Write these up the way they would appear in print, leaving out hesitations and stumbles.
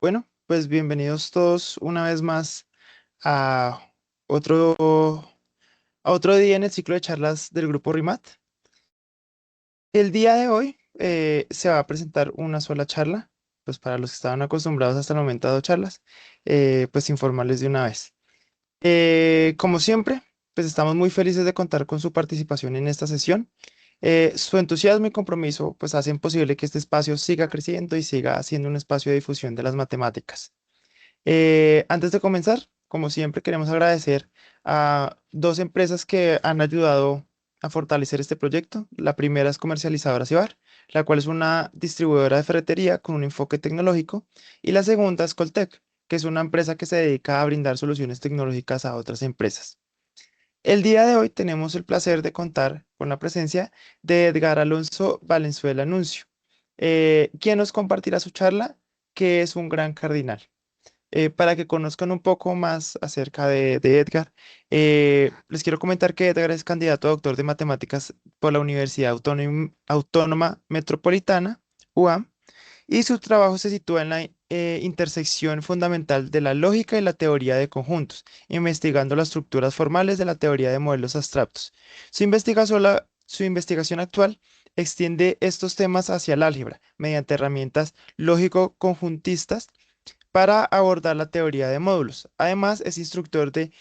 Bueno, pues bienvenidos todos una vez más a otro, a otro día en el ciclo de charlas del grupo RIMAT. El día de hoy se va a presentar una sola charla, pues para los que estaban acostumbrados hasta el momento a dos charlas, pues informarles de una vez. Como siempre, pues estamos muy felices de contar con su participación en esta sesión. Su entusiasmo y compromiso pues hacen posible que este espacio siga creciendo y siga siendo un espacio de difusión de las matemáticas. Antes de comenzar, como siempre, queremos agradecer a dos empresas que han ayudado a fortalecer este proyecto. La primera es Comercializadora Cibar, la cual es una distribuidora de ferretería con un enfoque tecnológico, y la segunda es Coltec, que es una empresa que se dedica a brindar soluciones tecnológicas a otras empresas. El día de hoy tenemos el placer de contar con la presencia de Edgar Alonso Valenzuela Nuncio, quien nos compartirá su charla, que es un gran cardinal. Para que conozcan un poco más acerca de Edgar, les quiero comentar que Edgar es candidato a doctor de matemáticas por la Universidad Autónoma Metropolitana, UAM, y su trabajo se sitúa en la intersección fundamental de la lógica y la teoría de conjuntos, investigando las estructuras formales de la teoría de modelos abstractos. Su investigación actual extiende estos temas hacia el álgebra mediante herramientas lógico-conjuntistas para abordar la teoría de módulos. Además, es instructor de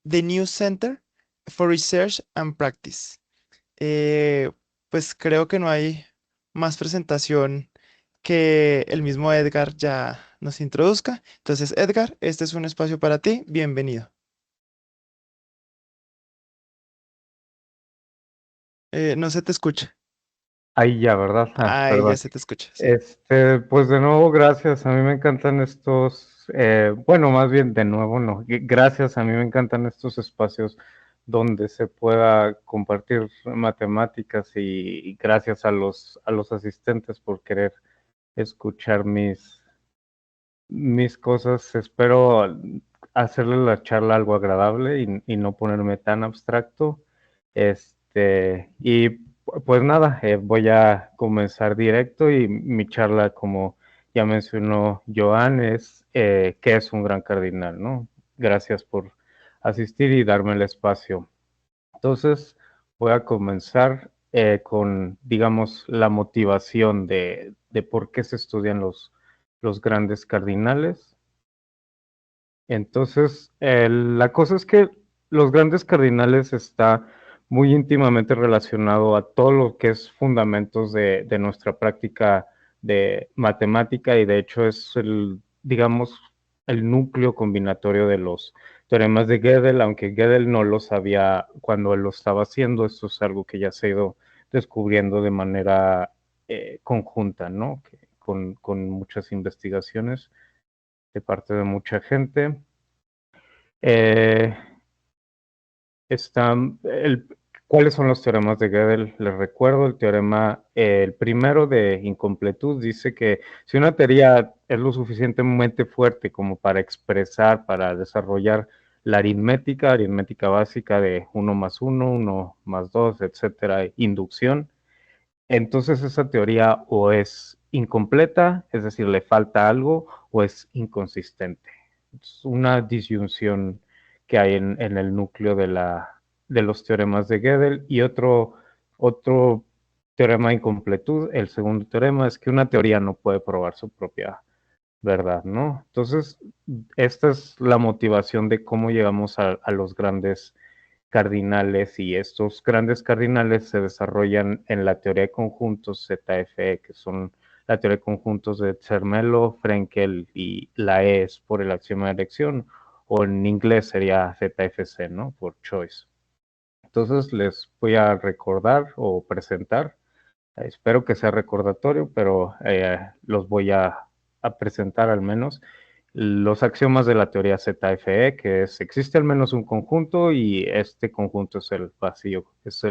The New Center for Research and Practice. Eh, pues creo que no hay más presentación que el mismo Edgar ya nos introduzca. Entonces, Edgar, este es un espacio para ti. Bienvenido. No se te escucha. Ahí ya, ¿verdad? Ay, ya Perdón. se te escucha, sí. Pues de nuevo, gracias. A mí me encantan estos, bueno, más bien de nuevo, no. Gracias, a mí me encantan estos espacios donde se pueda compartir matemáticas y gracias a los asistentes por querer escuchar mis cosas. Espero hacerle la charla algo agradable y no ponerme tan abstracto. Y pues nada, voy a comenzar directo y mi charla, como ya mencionó Joan, es ¿qué es un gran cardinal? ¿No? Gracias por asistir y darme el espacio. Entonces, voy a comenzar con, digamos, la motivación de por qué se estudian los grandes cardinales. Entonces, la cosa es que los grandes cardinales está muy íntimamente relacionado a todo lo que es fundamentos de nuestra práctica de matemática y de hecho es el, digamos, el núcleo combinatorio de los teoremas de Gödel, aunque Gödel no lo sabía cuando él lo estaba haciendo. Esto es algo que ya se ha ido descubriendo de manera conjunta, ¿no? Con muchas investigaciones de parte de mucha gente. Eh, están, ¿Cuáles son los teoremas de Gödel? Les recuerdo el teorema, el primero de incompletud, dice que si una teoría es lo suficientemente fuerte como para expresar, para desarrollar la aritmética básica de uno más uno, uno más 2, etcétera, inducción, entonces esa teoría o es incompleta, es decir, le falta algo, o es inconsistente. Es una disyunción que hay en el núcleo de los teoremas de Gödel. Y otro teorema de incompletud, el segundo teorema, es que una teoría no puede probar su propia verdad, ¿no? Entonces, esta es la motivación de cómo llegamos a los grandes cardinales, y estos grandes cardinales se desarrollan en la teoría de conjuntos ZFE, que son la teoría de conjuntos de Zermelo, Frenkel y la E es por el axioma de elección, o en inglés sería ZFC, ¿no? Por choice. Entonces les voy a recordar o presentar, espero que sea recordatorio, pero los voy a presentar al menos los axiomas de la teoría ZFE, que es, existe al menos un conjunto y este conjunto es el vacío, es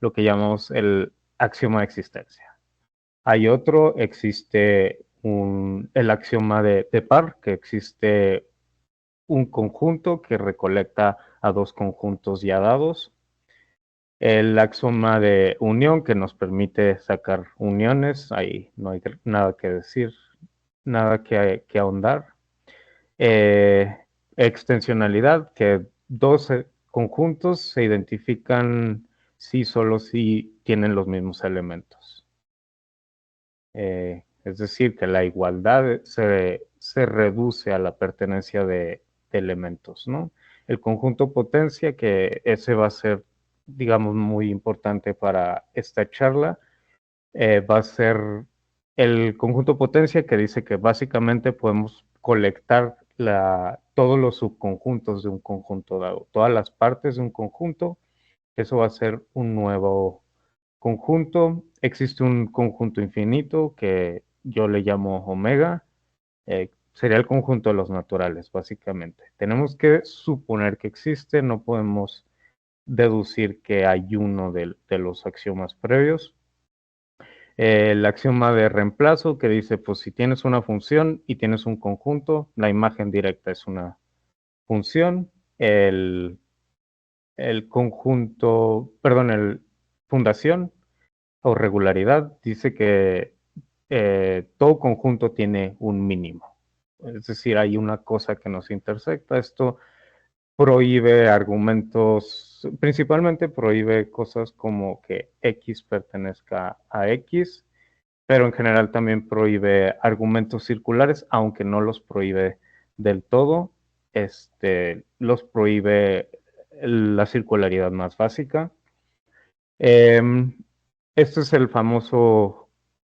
lo que llamamos el axioma de existencia. Hay otro, existe el axioma de par, que existe un conjunto que recolecta a dos conjuntos ya dados. El axioma de unión, que nos permite sacar uniones, ahí no hay nada que decir. nada que ahondar. Eh, Extensionalidad, que dos conjuntos se identifican si solo si tienen los mismos elementos. Es decir, que la igualdad se reduce a la pertenencia de elementos, ¿no? El conjunto potencia, que ese va a ser, digamos, muy importante para esta charla, va a ser el conjunto potencia, que dice que básicamente podemos colectar todos los subconjuntos de un conjunto dado, todas las partes de un conjunto. Eso va a ser un nuevo conjunto. Existe un conjunto infinito que yo le llamo omega. Sería el conjunto de los naturales, básicamente. Tenemos que suponer que existe, no podemos deducir que hay uno de los axiomas previos. El axioma de reemplazo, que dice, pues si tienes una función y tienes un conjunto, la imagen directa es una función. El conjunto, perdón, el fundación o regularidad dice que todo conjunto tiene un mínimo. Es decir, hay una cosa que nos intersecta. Esto prohíbe argumentos, principalmente prohíbe cosas como que X pertenezca a X, pero en general también prohíbe argumentos circulares, aunque no los prohíbe del todo. Los prohíbe la circularidad más básica. Este es el famoso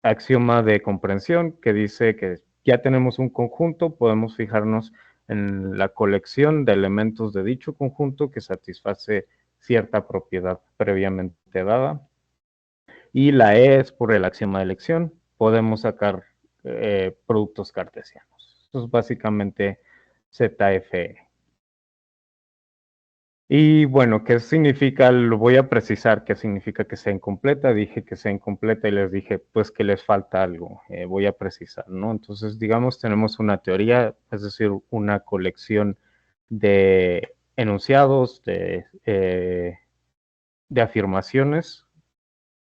axioma de comprensión que dice que ya tenemos un conjunto, podemos fijarnos en la colección de elementos de dicho conjunto que satisface cierta propiedad previamente dada. Y la E es por el axioma de elección. Podemos sacar productos cartesianos. Esto es básicamente ZFE. Y bueno, ¿qué significa? Lo voy a precisar qué significa que sea incompleta. Dije que sea incompleta y les dije pues que les falta algo. Voy a precisar, ¿no? Entonces, digamos, tenemos una teoría, es decir, una colección de enunciados, de afirmaciones,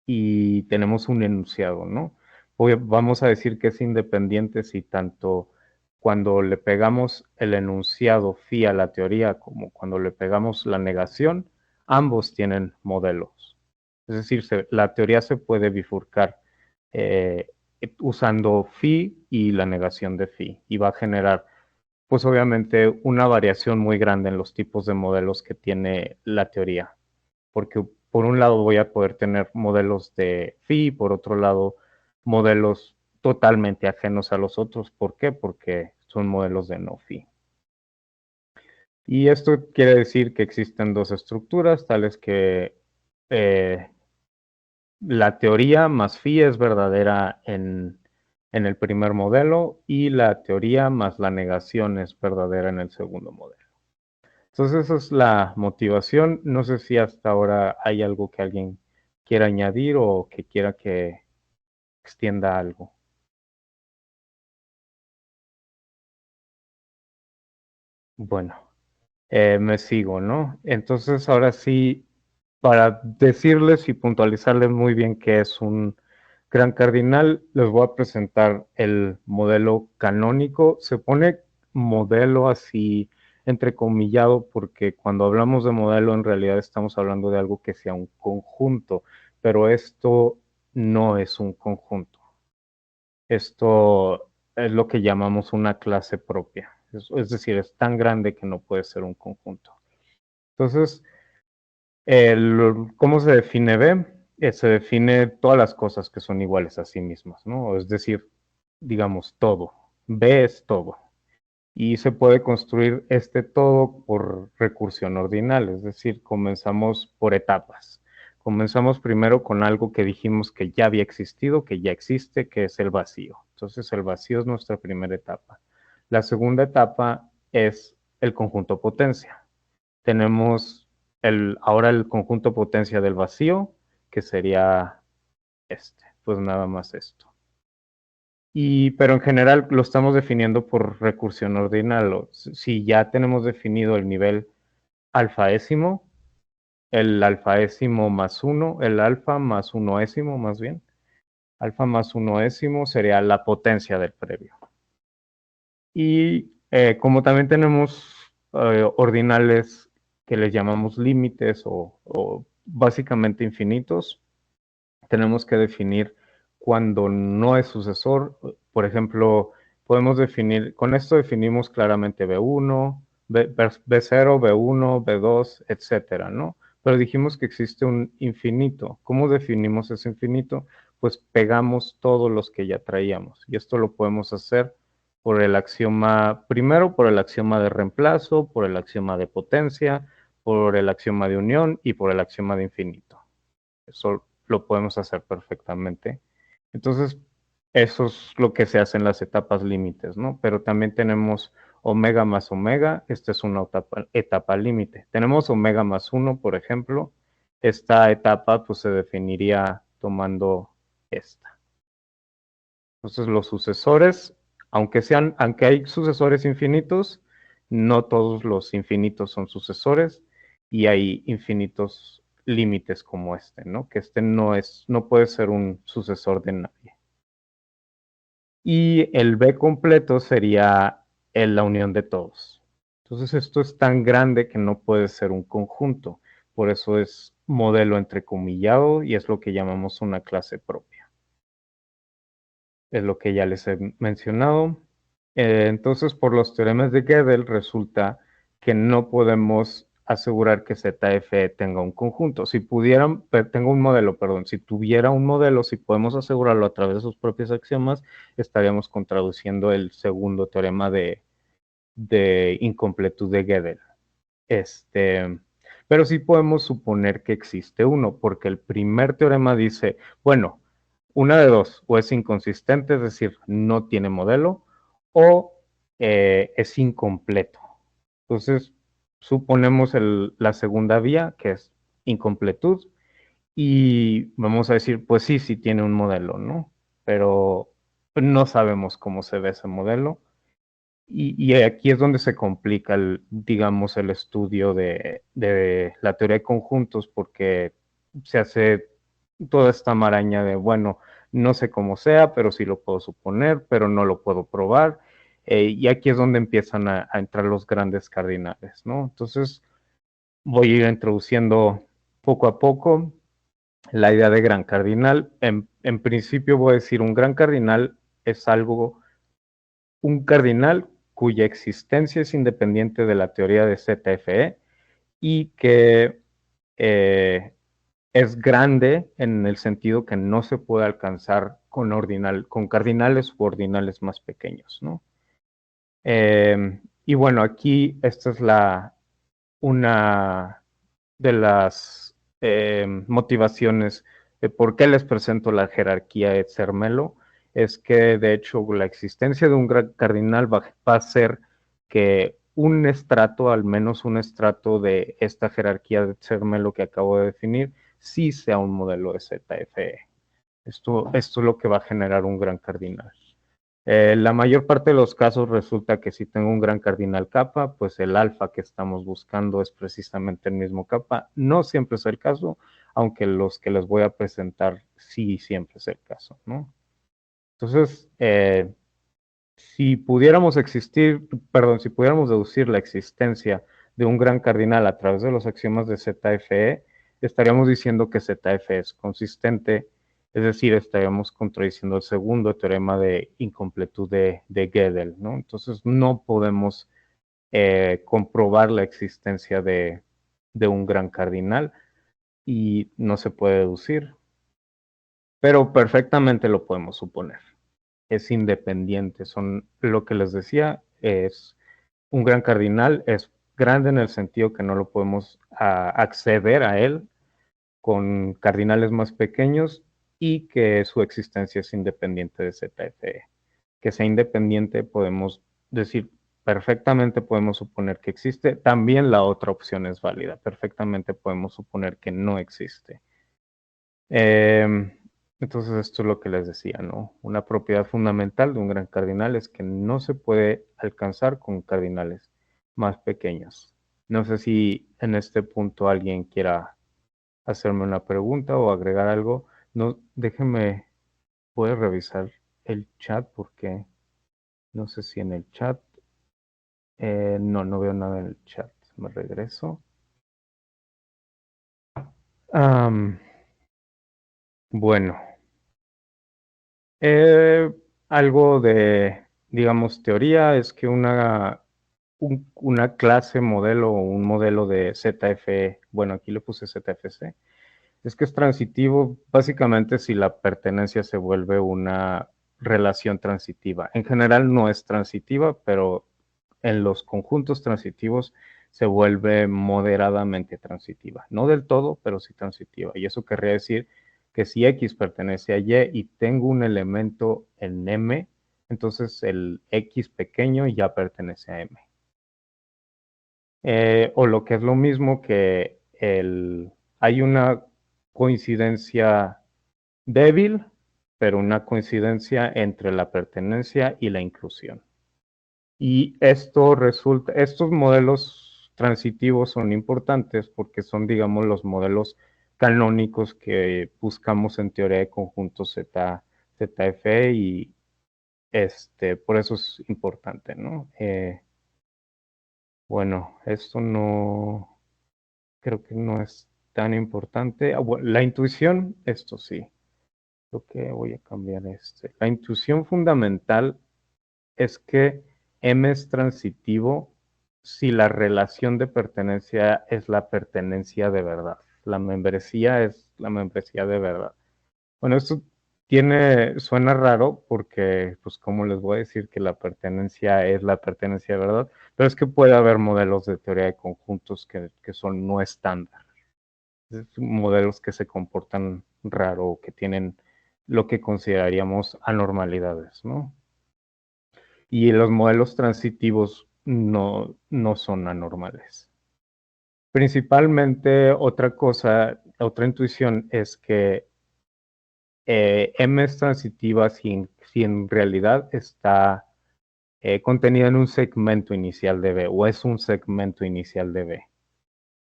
y tenemos un enunciado, ¿no? Vamos a decir que es independiente si tanto cuando le pegamos el enunciado phi a la teoría como cuando le pegamos la negación, ambos tienen modelos. Es decir, la teoría se puede bifurcar eh, usando phi y la negación de phi, y va a generar, pues obviamente, una variación muy grande en los tipos de modelos que tiene la teoría, porque por un lado voy a poder tener modelos de phi, por otro lado modelos totalmente ajenos a los otros. ¿Por qué? Porque son modelos de no phi. Y esto quiere decir que existen dos estructuras, tales que eh, la teoría más phi es verdadera en el primer modelo y la teoría más la negación es verdadera en el segundo modelo. Entonces esa es la motivación. No sé si hasta ahora hay algo que alguien quiera añadir o que quiera que extienda algo. Bueno, me sigo, ¿no? Entonces ahora sí, para decirles y puntualizarles muy bien qué es un gran cardinal, les voy a presentar el modelo canónico. Se pone modelo así entrecomillado porque cuando hablamos de modelo en realidad estamos hablando de algo que sea un conjunto, pero esto no es un conjunto. Esto es lo que llamamos una clase propia. Es decir, es tan grande que no puede ser un conjunto. Entonces, ¿cómo se define B? Se define todas las cosas que son iguales a sí mismas, ¿no? Es decir, digamos, todo. B es todo. Y se puede construir este todo por recursión ordinal, es decir, comenzamos por etapas. Comenzamos primero con algo que dijimos que ya había existido, que ya existe, que es el vacío. Entonces, el vacío es nuestra primera etapa. La segunda etapa es el conjunto potencia. Tenemos ahora el conjunto potencia del vacío, que sería pues nada más esto. Pero en general lo estamos definiendo por recursión ordinal. Si ya tenemos definido el nivel alfaésimo, el alfaésimo más uno, el alfa más unoésimo más bien, alfa más unoésimo sería la potencia del previo. Y como también tenemos ordinales que les llamamos límites o básicamente infinitos, tenemos que definir cuando no es sucesor. Por ejemplo, podemos definir, con esto definimos claramente B1, B0, B1, B2, etcétera, ¿no? Pero dijimos que existe un infinito. ¿Cómo definimos ese infinito? Pues pegamos todos los que ya traíamos. Y esto lo podemos hacer por el axioma, primero por el axioma de reemplazo, por el axioma de potencia, por el axioma de unión y por el axioma de infinito. Eso lo podemos hacer perfectamente. Entonces, eso es lo que se hace en las etapas límites, ¿no? Pero también tenemos omega más omega, esta es una etapa límite. Tenemos omega más 1, por ejemplo, esta etapa pues se definiría tomando esta. Entonces, los sucesores, aunque hay sucesores infinitos, no todos los infinitos son sucesores y hay infinitos límites como este, ¿no? Que este no puede ser un sucesor de nadie. Y el B completo sería la unión de todos. Entonces, esto es tan grande que no puede ser un conjunto. Por eso es modelo entrecomillado y es lo que llamamos una clase propia. Es lo que ya les he mencionado. Entonces, por los teoremas de Gödel, resulta que no podemos asegurar que ZFE tenga un conjunto. Si pudieran, tengo un modelo, perdón, si tuviera un modelo, si podemos asegurarlo a través de sus propios axiomas, estaríamos contradiciendo el segundo teorema de incompletud de Gödel. Pero sí podemos suponer que existe uno, porque el primer teorema dice, bueno, una de dos, o es inconsistente, es decir, no tiene modelo, o es incompleto. Entonces, suponemos la segunda vía, que es incompletud, y vamos a decir, pues sí, sí tiene un modelo, ¿no? Pero no sabemos cómo se ve ese modelo. Y aquí es donde se complica, digamos, el estudio de la teoría de conjuntos, porque se hace toda esta maraña de, bueno, no sé cómo sea, pero sí lo puedo suponer, pero no lo puedo probar. Y aquí es donde empiezan a entrar los grandes cardinales, ¿no? Entonces, voy a ir introduciendo poco a poco la idea de gran cardinal. En principio voy a decir, un gran cardinal es un cardinal cuya existencia es independiente de la teoría de ZFE y que eh, es grande en el sentido que no se puede alcanzar con cardinales u ordinales más pequeños, ¿no? Y bueno, aquí esta es una de las motivaciones de por qué les presento la jerarquía de Zermelo, es que de hecho la existencia de un gran cardinal va a hacer que un estrato, al menos un estrato de esta jerarquía de Zermelo que acabo de definir, sí sea un modelo de ZFE. Esto es lo que va a generar un gran cardinal. La mayor parte de los casos resulta que si tengo un gran cardinal kappa, pues el alfa que estamos buscando es precisamente el mismo kappa. No siempre es el caso, aunque los que les voy a presentar sí siempre es el caso, ¿no? Entonces, si pudiéramos si pudiéramos deducir la existencia de un gran cardinal a través de los axiomas de ZFE, estaríamos diciendo que ZFE es consistente, es decir, estaríamos contradiciendo el segundo teorema de incompletud de Gödel, ¿no? Entonces no podemos comprobar la existencia de un gran cardinal y no se puede deducir, pero perfectamente lo podemos suponer. Es independiente, son lo que les decía, es un gran cardinal, es grande en el sentido que no lo podemos acceder a él con cardinales más pequeños y que su existencia es independiente de ZFE. Que sea independiente podemos decir, perfectamente podemos suponer que existe, también la otra opción es válida, perfectamente podemos suponer que no existe. Entonces esto es lo que les decía, ¿no? Una propiedad fundamental de un gran cardinal es que no se puede alcanzar con cardinales más pequeños. No sé si en este punto alguien quiera hacerme una pregunta o agregar algo. No, déjenme, puedo revisar el chat porque no sé si en el chat No veo nada en el chat. Me regreso. Bueno, eh, algo de, digamos, teoría es que una clase modelo o un modelo de ZFE, bueno, aquí le puse ZFC, es que es transitivo básicamente si la pertenencia se vuelve una relación transitiva. En general no es transitiva, pero en los conjuntos transitivos se vuelve moderadamente transitiva. No del todo, pero sí transitiva. Y eso querría decir que si X pertenece a Y y tengo un elemento en M, entonces el X pequeño ya pertenece a M. O lo que es lo mismo que hay una coincidencia débil, pero una coincidencia entre la pertenencia y la inclusión. Y estos modelos transitivos son importantes porque son, digamos, los modelos canónicos que buscamos en teoría de conjuntos ZF y por eso es importante, ¿no? Bueno, esto no, creo que no es tan importante. Bueno, la intuición, esto sí, lo que voy a cambiar La intuición fundamental es que M es transitivo si la relación de pertenencia es la pertenencia de verdad. La membresía es la membresía de verdad. Bueno, esto suena raro porque, pues, ¿cómo les voy a decir que la pertenencia es la pertenencia de verdad? Pero es que puede haber modelos de teoría de conjuntos que son no estándar. Modelos que se comportan raro o que tienen lo que consideraríamos anormalidades, ¿no? Y los modelos transitivos no son anormales. Principalmente otra intuición es que M es transitiva si en realidad está contenida en un segmento inicial de B o es un segmento inicial de B.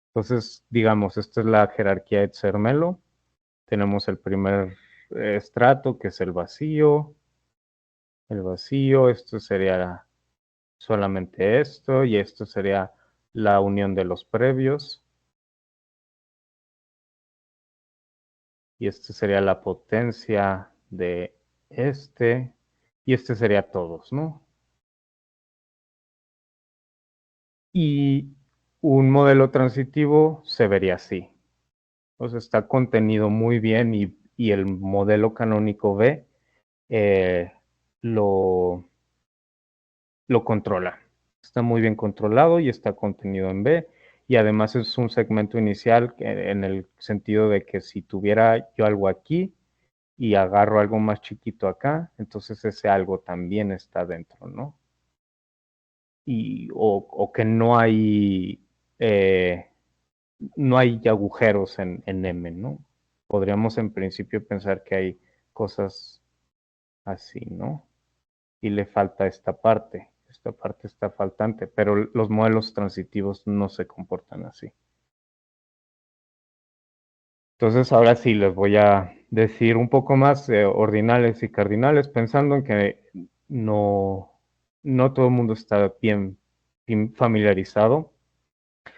Entonces, digamos, esta es la jerarquía de Zermelo. Tenemos el primer estrato que es el vacío. El vacío, esto sería solamente esto y esto sería la unión de los previos y esto sería la potencia de y este sería todos, ¿no? Y un modelo transitivo se vería así. O sea, está contenido muy bien y el modelo canónico B eh, lo, lo controla. Está muy bien controlado y está contenido en B. Y además es un segmento inicial en el sentido de que si tuviera yo algo aquí y agarro algo más chiquito acá, entonces ese algo también está dentro, ¿no? O que eh, no hay agujeros en M, ¿no? Podríamos en principio pensar que hay cosas así, ¿no? Y le falta esta parte está faltante, pero los modelos transitivos no se comportan así. Entonces ahora sí les voy a decir un poco más ordinales y cardinales, pensando en que no todo el mundo está bien familiarizado.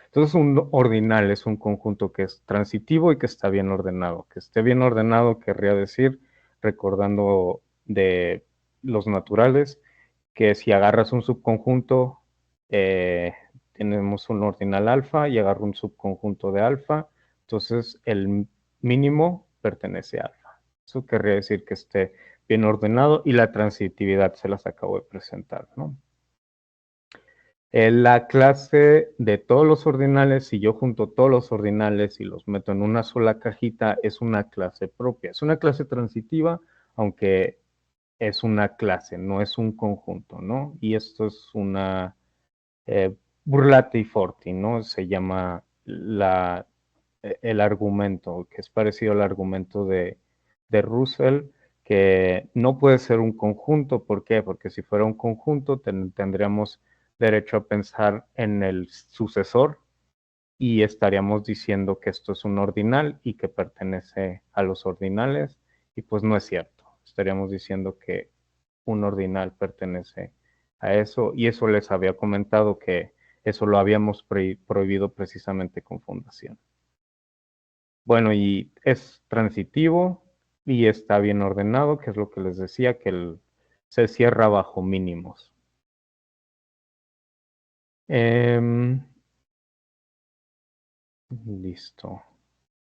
Entonces un ordinal es un conjunto que es transitivo y que está bien ordenado. Que esté bien ordenado querría decir, recordando de los naturales, que si agarras un subconjunto, eh, tenemos un ordinal alfa y agarro un subconjunto de alfa, entonces el mínimo pertenece a alfa. Eso querría decir que esté bien ordenado y la transitividad se las acabo de presentar, ¿no? La clase de todos los ordinales, si yo junto todos los ordinales y los meto en una sola cajita, es una clase propia. Es una clase transitiva, aunque es una clase, no es un conjunto, ¿no? Y esto es una burlati forti, ¿no? Se llama el argumento, que es parecido al argumento de Russell, que no puede ser un conjunto. ¿Por qué? Porque si fuera un conjunto tendríamos derecho a pensar en el sucesor y estaríamos diciendo que esto es un ordinal y que pertenece a los ordinales y pues no es cierto. Estaríamos diciendo que un ordinal pertenece a eso, y eso les había comentado que eso lo habíamos prohibido precisamente con fundación. Bueno, y es transitivo y está bien ordenado, que es lo que les decía, que se cierra bajo mínimos. Listo.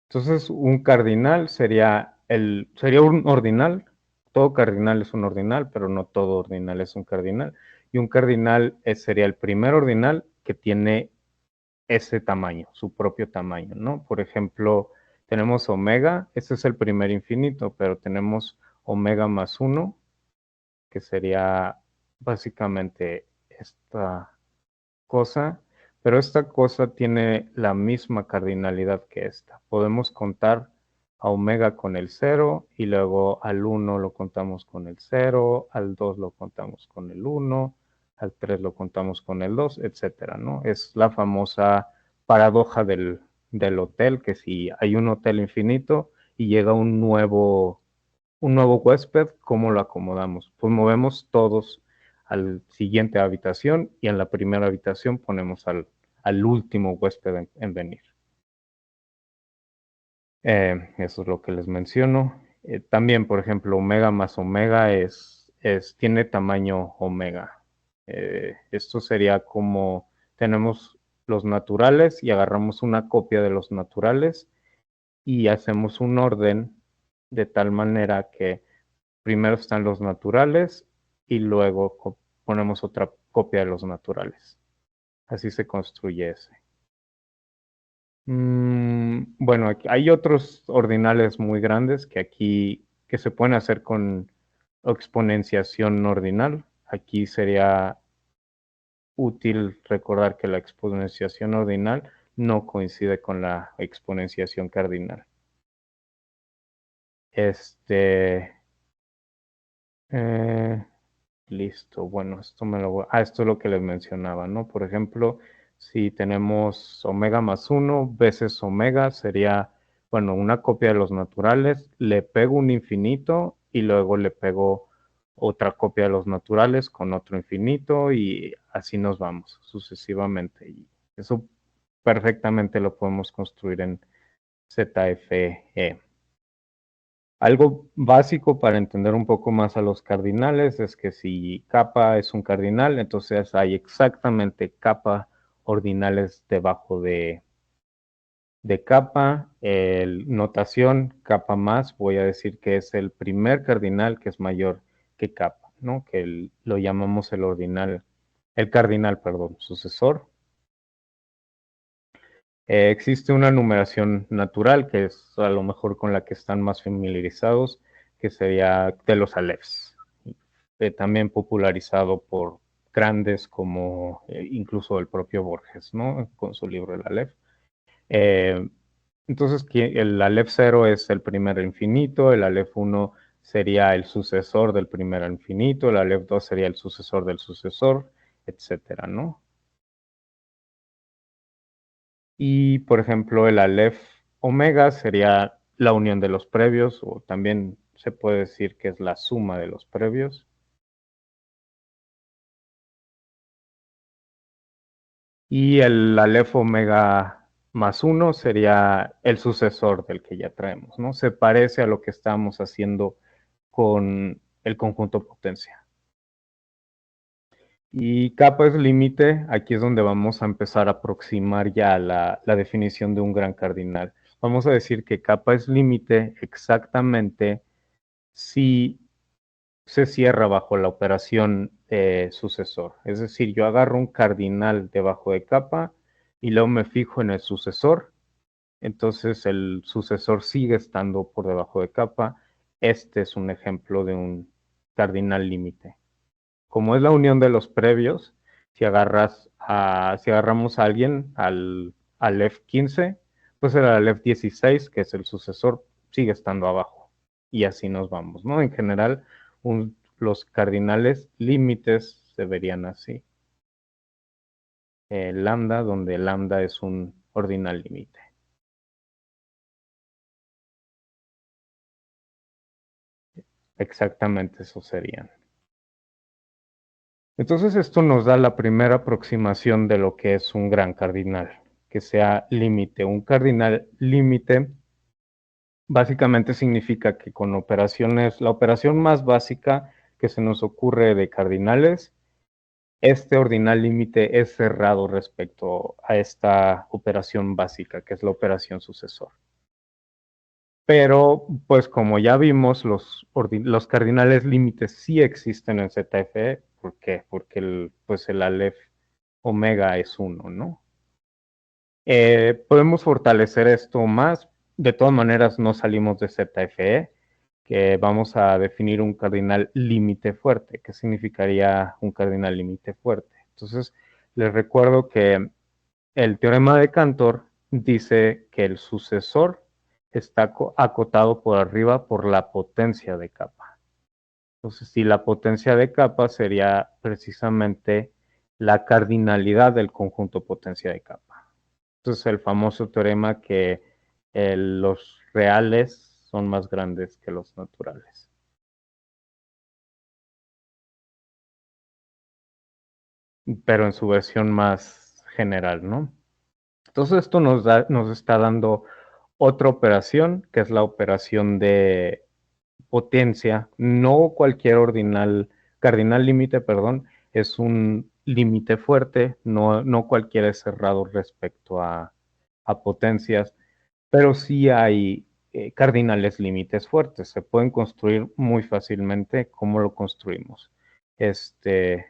Entonces, un cardinal sería un ordinal. Todo cardinal es un ordinal, pero no todo ordinal es un cardinal. Y un cardinal sería el primer ordinal que tiene ese tamaño, su propio tamaño, ¿no? Por ejemplo, tenemos omega, ese es el primer infinito, pero tenemos omega más 1, que sería básicamente esta cosa, pero esta cosa tiene la misma cardinalidad que esta. Podemos contar a omega con el 0 y luego al 1 lo contamos con el 0, al 2 lo contamos con el 1, al 3 lo contamos con el 2, etcétera, ¿no? Es la famosa paradoja del hotel, que si hay un hotel infinito y llega un nuevo huésped, ¿cómo lo acomodamos? Pues movemos todos al siguiente habitación y en la primera habitación ponemos al último huésped en venir. Eso es lo que les menciono. También, por ejemplo, omega más omega tiene tamaño omega. Esto sería como tenemos los naturales y agarramos una copia de los naturales y hacemos un orden de tal manera que primero están los naturales y luego ponemos otra copia de los naturales. Así se construye ese. Bueno, aquí hay otros ordinales muy grandes que se pueden hacer con exponenciación ordinal. Aquí sería útil recordar que la exponenciación ordinal no coincide con la exponenciación cardinal. Este, eh, Listo, bueno, esto es lo que les mencionaba, ¿no? Por ejemplo, si tenemos omega más 1 veces omega sería, bueno, una copia de los naturales, le pego un infinito y luego le pego otra copia de los naturales con otro infinito y así nos vamos sucesivamente. Y eso perfectamente lo podemos construir en ZFE. Algo básico para entender un poco más a los cardinales es que si kappa es un cardinal, entonces hay exactamente kappa ordinales debajo de kappa. Notación kappa más, voy a decir que es el primer cardinal que es mayor que kappa, ¿no? Que lo llamamos el cardinal, perdón, sucesor. Existe una numeración natural, que es a lo mejor con la que están más familiarizados, que sería de los alefs, también popularizado por grandes como incluso el propio Borges, ¿no? Con su libro El Aleph. Eh, entonces, el Aleph 0 es el primer infinito, el Aleph 1 sería el sucesor del primer infinito, el Aleph 2 sería el sucesor del sucesor, etcétera, ¿no? Y, por ejemplo, el Aleph omega sería la unión de los previos, o también se puede decir que es la suma de los previos. Y el Aleph omega más 1 sería el sucesor del que ya traemos, ¿no? Se parece a lo que estábamos haciendo con el conjunto potencia. Y kappa es límite, aquí es donde vamos a empezar a aproximar ya la definición de un gran cardinal. Vamos a decir que kappa es límite exactamente si se cierra bajo la operación sucesor. Es decir, yo agarro un cardinal debajo de kappa y luego me fijo en el sucesor, entonces el sucesor sigue estando por debajo de kappa. Este es un ejemplo de un cardinal límite. Como es la unión de los previos, si agarramos a alguien al F15, pues el Aleph 16, que es el sucesor, sigue estando abajo. Y así nos vamos, ¿no? En general, los cardinales límites se verían así. Lambda, donde lambda es un ordinal límite. Exactamente eso serían. Entonces esto nos da la primera aproximación de lo que es un gran cardinal, que sea límite. Un cardinal límite básicamente significa que con operaciones, la operación más básica que se nos ocurre de cardinales, este ordinal límite es cerrado respecto a esta operación básica, que es la operación sucesor. Pero, pues como ya vimos, los cardinales límites sí existen en ZFE. ¿Por qué? Porque el Aleph omega es 1, ¿no? Podemos fortalecer esto más. De todas maneras, no salimos de ZFE, que vamos a definir un cardinal límite fuerte. ¿Qué significaría un cardinal límite fuerte? Entonces, les recuerdo que el teorema de Cantor dice que el sucesor está acotado por arriba por la potencia de capa. Entonces, si la potencia de capa sería precisamente la cardinalidad del conjunto potencia de capa. Entonces, el famoso teorema que los reales son más grandes que los naturales. Pero en su versión más general, ¿no? Entonces, esto nos está dando otra operación, que es la operación de potencia. No cualquier cardinal límite, perdón, es un límite fuerte, no cualquiera es cerrado respecto a potencias, pero sí hay cardinales límites fuertes. Se pueden construir muy fácilmente. ¿Cómo lo construimos? Este,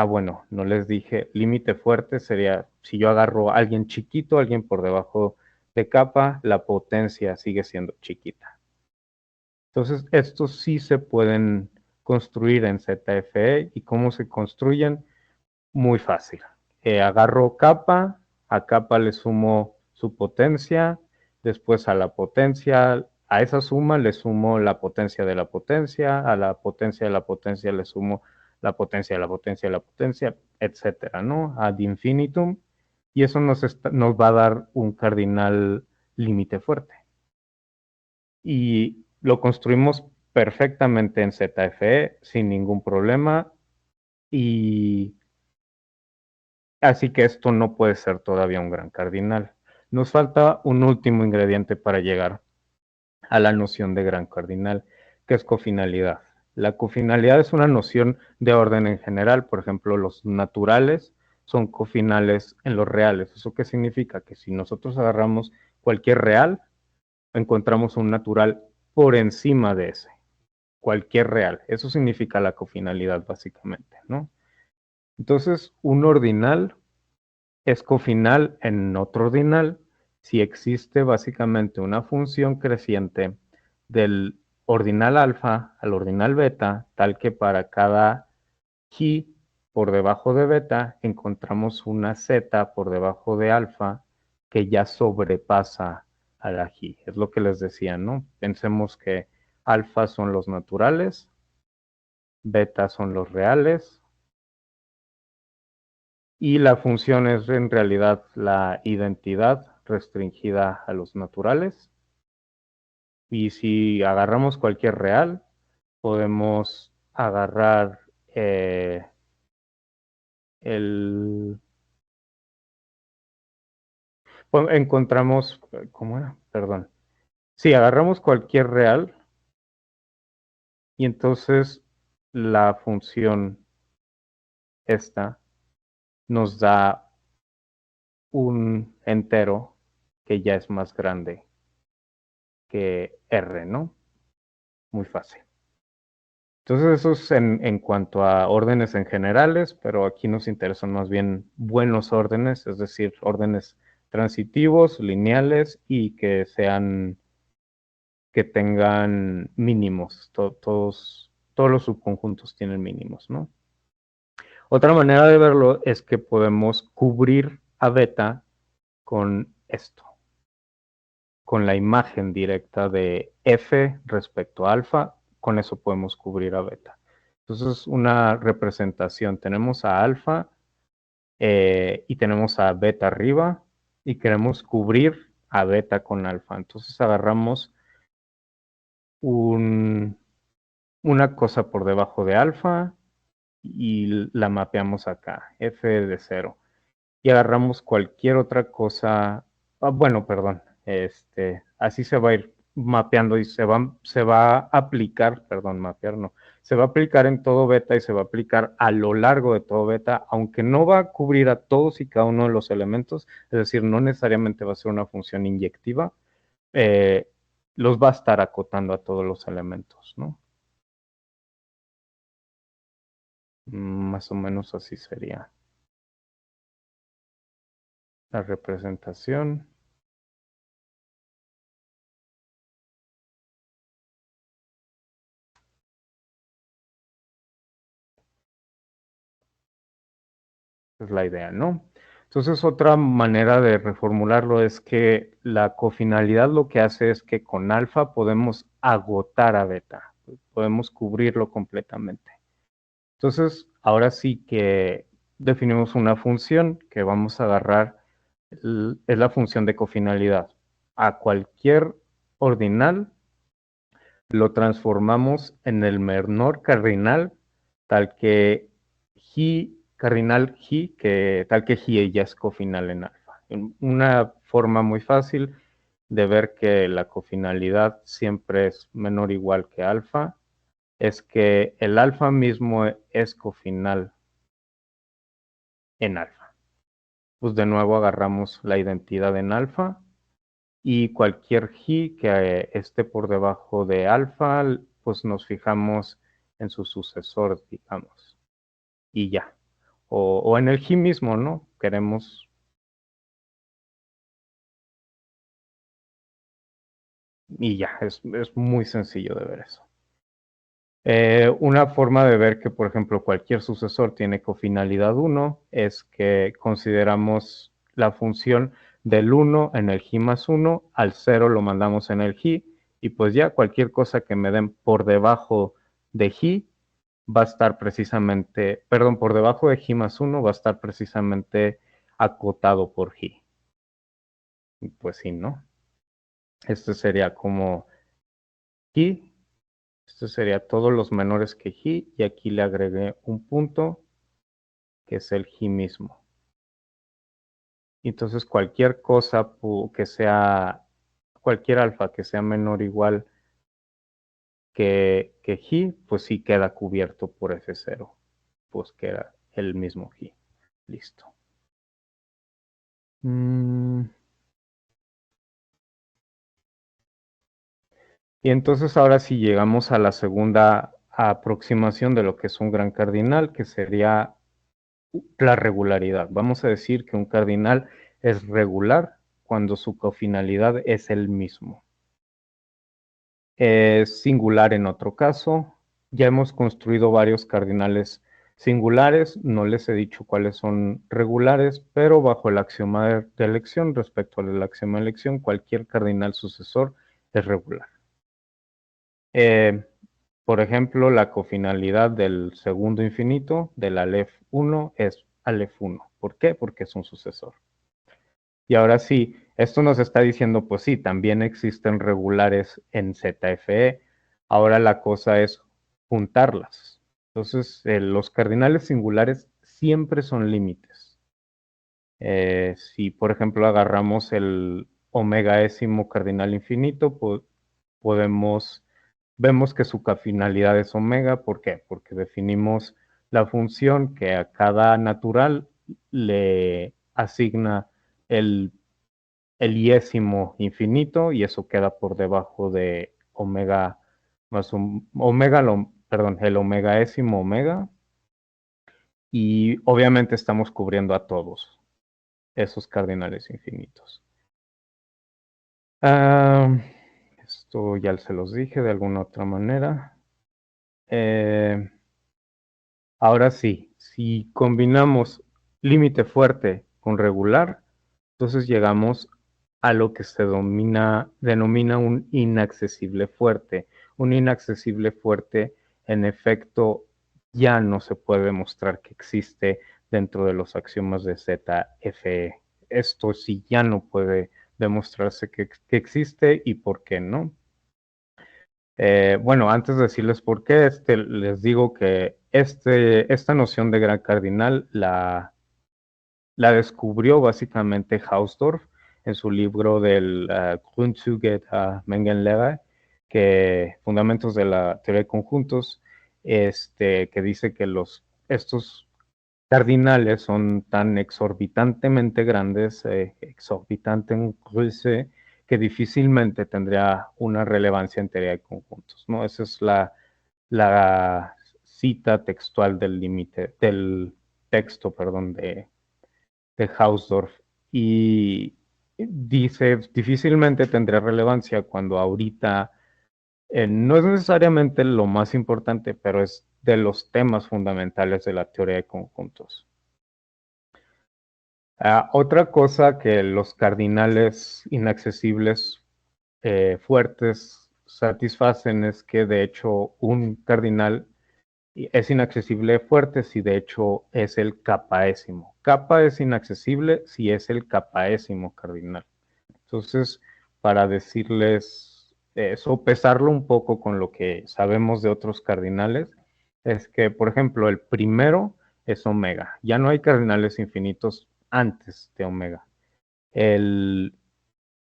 bueno, no les dije, límite fuerte sería si yo agarro a alguien chiquito, alguien por debajo de capa, la potencia sigue siendo chiquita. Entonces, estos sí se pueden construir en ZFE. ¿Y cómo se construyen? Muy fácil. Agarro capa, a capa le sumo su potencia, después a la potencia, a esa suma le sumo la potencia de la potencia, a la potencia de la potencia le sumo la potencia de la potencia de la potencia, etcétera, ¿no? Ad infinitum. Y eso nos va a dar un cardinal límite fuerte. Y lo construimos perfectamente en ZFE sin ningún problema. Y así que esto no puede ser todavía un gran cardinal. Nos falta un último ingrediente para llegar a la noción de gran cardinal, que es cofinalidad. La cofinalidad es una noción de orden en general. Por ejemplo, los naturales son cofinales en los reales. ¿Eso qué significa? Que si nosotros agarramos cualquier real, encontramos un natural por encima de ese. Cualquier real. Eso significa la cofinalidad, básicamente, ¿no? Entonces, un ordinal es cofinal en otro ordinal si existe básicamente una función creciente del ordinal alfa al ordinal beta, tal que para cada chi por debajo de beta encontramos una z por debajo de alfa que ya sobrepasa a la chi. Es lo que les decía, ¿no? Pensemos que alfa son los naturales, beta son los reales, y la función es en realidad la identidad restringida a los naturales. Y si agarramos cualquier real, podemos agarrar el... encontramos, ¿cómo era? Perdón. Si agarramos cualquier real y entonces la función esta nos da un entero que ya es más grande que R, ¿no? Muy fácil. Entonces eso es en cuanto a órdenes en generales, pero aquí nos interesan más bien buenos órdenes, es decir, órdenes transitivos, lineales y que tengan mínimos. Todos los subconjuntos tienen mínimos, ¿no? Otra manera de verlo es que podemos cubrir a beta con esto, con la imagen directa de F respecto a alfa. Con eso podemos cubrir a beta. Entonces, una representación, tenemos a alfa y tenemos a beta arriba y queremos cubrir a beta con alfa. Entonces agarramos una cosa por debajo de alfa y la mapeamos acá, f de 0. Y agarramos cualquier otra cosa, bueno, perdón, así se va a ir mapeando y se va a aplicar, perdón, mapear no, se va a aplicar en todo beta y se va a aplicar a lo largo de todo beta, aunque no va a cubrir a todos y cada uno de los elementos, es decir, no necesariamente va a ser una función inyectiva, eh, los va a estar acotando a todos los elementos, ¿no? Más o menos así sería la representación. Es la idea, ¿no? Entonces, otra manera de reformularlo es que la cofinalidad lo que hace es que con alfa podemos agotar a beta, podemos cubrirlo completamente. Entonces, ahora sí que definimos una función que vamos a agarrar, es la función de cofinalidad. A cualquier ordinal lo transformamos en el menor cardinal, tal que cardinal tal que Ji ya es cofinal en alfa. Una forma muy fácil de ver que la cofinalidad siempre es menor o igual que alfa es que el alfa mismo es cofinal en alfa. Pues de nuevo agarramos la identidad en alfa y cualquier Ji que esté por debajo de alfa, pues nos fijamos en su sucesor, digamos, y ya. O en el Ji mismo, ¿no? Queremos, y ya, es muy sencillo de ver eso. Una forma de ver que, por ejemplo, cualquier sucesor tiene cofinalidad 1 es que consideramos la función del 1 en el Ji más 1, al 0 lo mandamos en el Ji, y pues ya cualquier cosa que me den por debajo de Ji va a estar precisamente, perdón, por debajo de Ji más 1 va a estar precisamente acotado por Ji. Pues sí, ¿no? Este sería como Ji. Esto sería todos los menores que Ji y aquí le agregué un punto que es el Ji mismo. Entonces cualquier cosa que sea, cualquier alfa que sea menor o igual que Ji, pues sí queda cubierto por F0, pues que era el mismo Ji. Listo. Y entonces ahora sí llegamos a la segunda aproximación de lo que es un gran cardinal, que sería la regularidad. Vamos a decir que un cardinal es regular cuando su cofinalidad es el mismo. Es singular en otro caso. Ya hemos construido varios cardinales singulares. No les he dicho cuáles son regulares, pero bajo el axioma de elección, respecto al axioma de elección, cualquier cardinal sucesor es regular. Por ejemplo, la cofinalidad del segundo infinito del Aleph 1 es Aleph 1. ¿Por qué? Porque es un sucesor. Y ahora sí, esto nos está diciendo, pues sí, también existen regulares en ZFE. Ahora la cosa es juntarlas. Entonces, los cardinales singulares siempre son límites. Si, por ejemplo, agarramos el omegaésimo cardinal infinito, pues vemos que su cofinalidad es omega. ¿Por qué? Porque definimos la función que a cada natural le asigna el iésimo infinito y eso queda por debajo de omega más omega, perdón, el omegaésimo omega y obviamente estamos cubriendo a todos esos cardinales infinitos. Esto ya se los dije de alguna otra manera. Ahora sí, si combinamos límite fuerte con regular, entonces llegamos a lo que se denomina un inaccesible fuerte. Un inaccesible fuerte, en efecto, ya no se puede demostrar que existe dentro de los axiomas de ZFE. Esto sí ya no puede demostrarse que existe y por qué no. Bueno, antes de decirles por qué, les digo que esta noción de gran cardinal la descubrió básicamente Hausdorff en su libro del Grundzüge der Mengenlehre, que Fundamentos de la Teoría de Conjuntos, que dice que estos cardinales son tan exorbitantemente grandes, exorbitanten Größe, que difícilmente tendría una relevancia en teoría de conjuntos, ¿no? Esa es la cita textual del límite, del texto, perdón, de Hausdorff. Y dice, difícilmente tendría relevancia cuando ahorita no es necesariamente lo más importante, pero es de los temas fundamentales de la teoría de conjuntos. Otra cosa que los cardinales inaccesibles fuertes satisfacen es que de hecho un cardinal es inaccesible fuerte si de hecho es el capaésimo. Capa es inaccesible si es el capaésimo cardinal. Entonces, para decirles sopesarlo un poco con lo que sabemos de otros cardinales, es que, por ejemplo, el primero es omega. Ya no hay cardinales infinitos antes de omega. El,